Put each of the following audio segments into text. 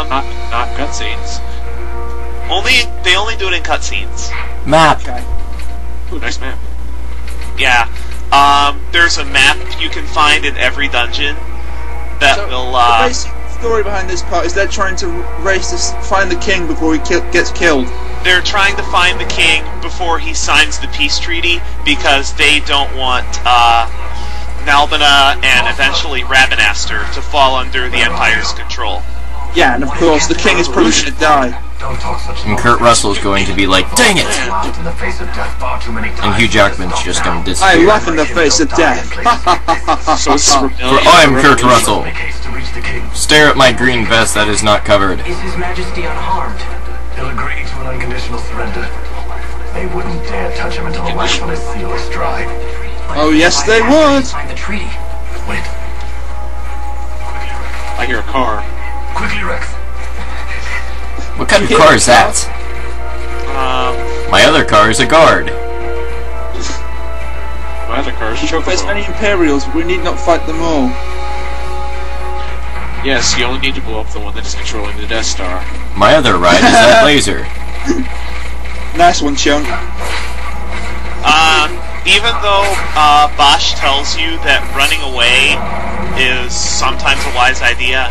Not cutscenes. They only do it in cutscenes. Map. Okay. Ooh, nice map. Yeah. There's a map you can find in every dungeon that will. The basic story behind this part is they're trying to find the king before he gets killed. They're trying to find the king before he signs the peace treaty because they don't want Nalbina and evenally Rabanastre to fall under the Empire's control. Yeah, and of course the king is probably going to die. And Kurt Russell's going to be like, dang it! And Hugh Jackman's just going to disappear. I laugh in the face of death. So it's For I'm Kurt Russell. Stare at my green vest that is not covered. Is His Majesty unharmed? He'll agree to an unconditional surrender. They wouldn't dare touch him until the wax on his seal is dry. Oh yes, they would. Sign the treaty. Wait. I hear a car. Quickly, Rex. What kind of car is that? My other car is a guard. My other car is a If there's chocobo. many Imperials, we need not fight them all. Yes, you only need to blow up the one that is controlling the Death Star. My other ride is that laser. Nice one, Chunk. Even though Basch tells you that running away is sometimes a wise idea,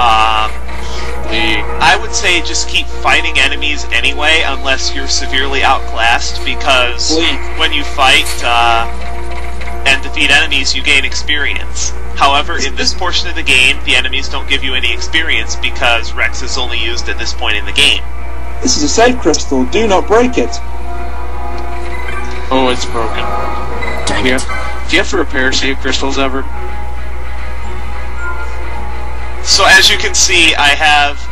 I would say just keep fighting enemies anyway, unless you're severely outclassed, because when you fight and defeat enemies, you gain experience. However, in this portion of the game, the enemies don't give you any experience because Rex is only used at this point in the game. This is a save crystal. Do not break it. Oh, it's broken. Dang it. Do you have to repair save crystals ever? So as you can see, I have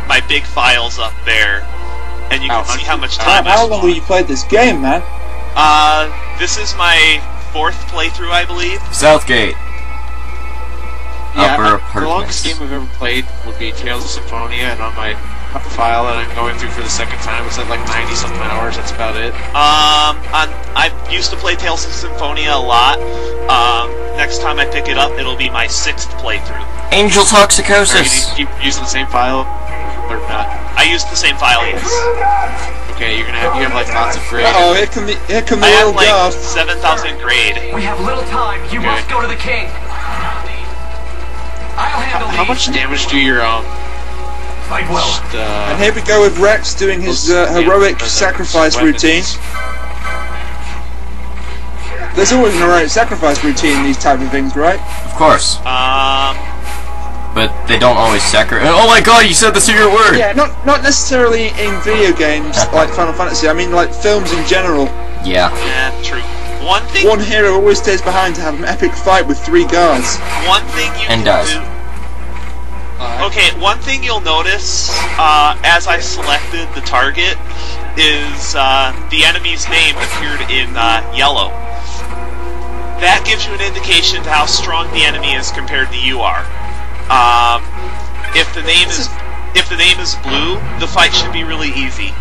my big files up there, and you can see how much time How long have you played this game, man? This is my 4th playthrough, I believe. Southgate. Upper The longest apartments. game I've ever played would be Tales of Symphonia, and on my file that I'm going through for the second time, it's at like 90-something hours, that's about it. I used to play Tales of Symphonia a lot. Next time I pick it up, it'll be my 6th playthrough. Angel Or you toxicosis. keep using the same file, or not? I used the same file, yes. Okay, you have like lots of grade. Uh-oh, here come the I have real like guard. 7,000 grade. We have little time. You Okay. must go to the king. I'll handle How much damage do your Fight well. And here we go with Rex doing his heroic sacrifice routine. There's always an heroic sacrifice routine in these type of things, right? Of course. But they don't always sacrifice. Oh my god, you said the secret word! Yeah, not necessarily in video games like Final Fantasy. I mean, like films in general. Yeah. Yeah, true. One thing. One hero always stays behind to have an epic fight with 3 guards. One thing you And can does. do. Okay, one thing you'll notice as I selected the target is the enemy's name appeared in yellow. That gives you an indication to how strong the enemy is compared to you are. If the name is blue, the fight should be really easy.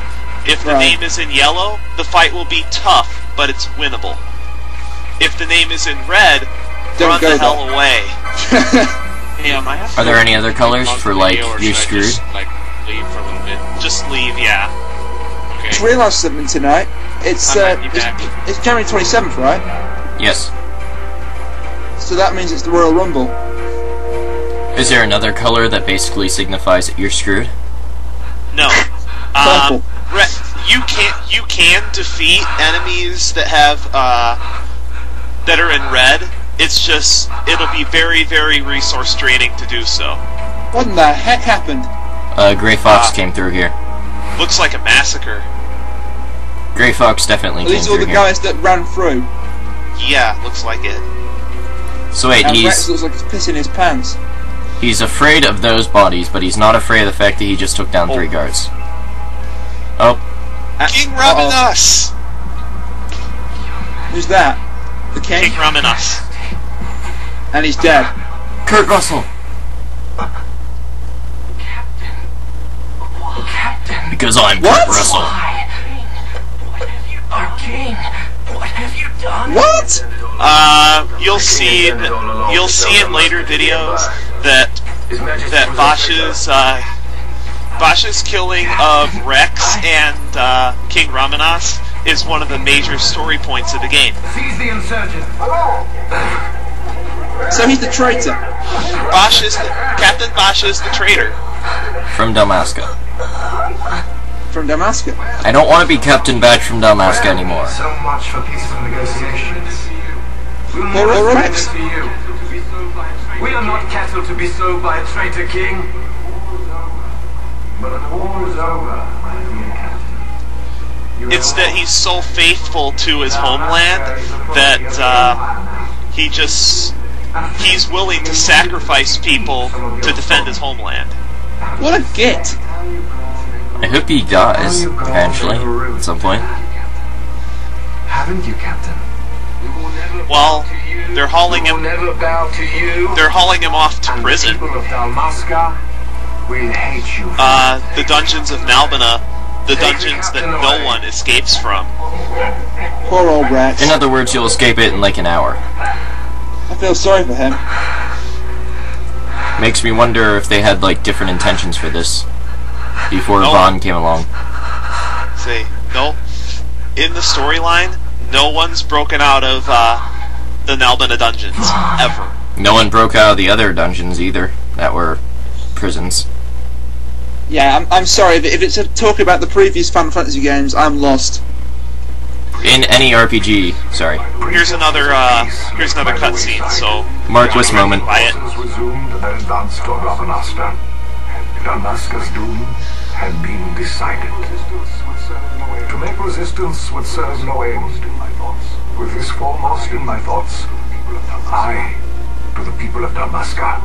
If the name is in yellow, the fight will be tough, but it's winnable. If the name is in red, run the hell away. Damn, I have to Are there any other colors for, like, or you're should I screwed? just, like, leave for a little bit? Just leave, yeah. Okay. Just realised something tonight. It's I might be back. it's January 27th, right? Yes. So that means it's the Royal Rumble. Is there another color that basically signifies that you're screwed? No. Purple. You can defeat enemies that have that are in red. It's just it'll be very, very resource draining to do so. What in the heck happened? Gray Fox came through here. Looks like a massacre. Gray Fox definitely Are came these all through the here. guys that ran through? Yeah, looks like it. So wait, And Rex looks like he's pissing his pants. he's afraid of those bodies, but he's not afraid of the fact that he just took down 3 guards. Oh. King Raminus! Who's that? The king? King Raminus. And he's dead. Kurt Russell! Captain. Because I'm What? Kurt Russell. Why? What have you done? Our king. What have you done? What? You'll see in later videos that that Basch's killing of Rex and King Ramenas is one of the major story points of the game. Seize the insurgent. So he's the traitor. Captain Basch is the traitor. From Dalmasca. From Damascus. I don't want to be Captain Basch from Dalmasca anymore. So much for peaceful negotiations. We'll All never right. submit to you. We are not cattle to be sold by a traitor king. But the war is over, my dear captain. It's that he's so faithful to his homeland that he's willing to sacrifice people to defend his homeland. What a git. I hope he dies, eventually, at some point. Haven't you, Captain? Well, they're hauling him. Never bow to you. They're hauling him off to prison. People of Dalmasca will hate you. The dungeons of Nalbina, the dungeons that no one escapes from. Poor old Rex. In other words, you'll escape it in like an hour. I feel sorry for him. Makes me wonder if they had like different intentions for this before No. Vaughn came along. Say, no. In the storyline, no one's broken out of the Nalbina dungeons, ever. No one broke out of the other dungeons either, that were prisons. Yeah, I'm sorry, if it's a talk about the previous Final Fantasy games, I'm lost. In any RPG, sorry. Here's another cutscene, so Mark this moment. buy it. Resumed their advance toward Ravenasta. Dalmasca's doom had been decided. To make resistance would serve no end. With this foremost in my thoughts, I, to the people of Dalmasca,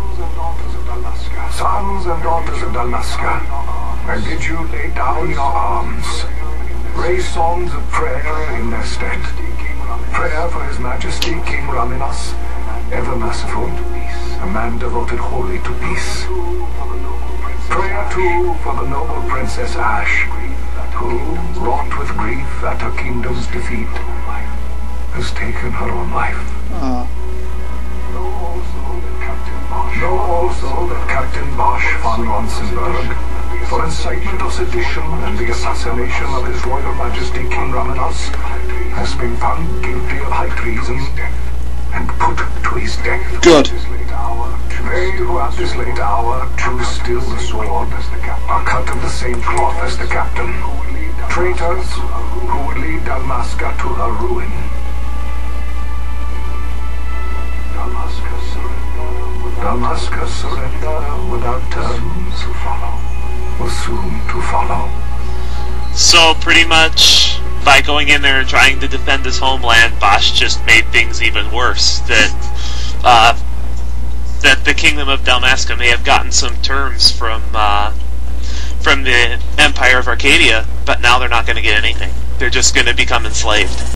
sons and daughters of Dalmasca, I bid you lay down your arms. Raise songs of prayer in their stead. Prayer for His Majesty King Ramenas, ever merciful, a man devoted wholly to peace. Prayer too for the noble Princess Ash, who, wrought with grief at her kingdom's defeat, has taken her own life. Know also that Captain Basch von Ronsenberg, for incitement of sedition and the assassination of His Royal Majesty King Ramenas, has been found guilty of high treason and put to his death. Good. They who at this late hour choose still the sword are cut of the same cloth as the captain. Traitors who would lead Dalmasca to her ruin. Dalmasca's surrender without terms was soon to follow. So pretty much, by going in there and trying to defend his homeland, Basch just made things even worse. That the Kingdom of Dalmasca may have gotten some terms from the Empire of Arcadia, but now they're not going to get anything. They're just going to become enslaved.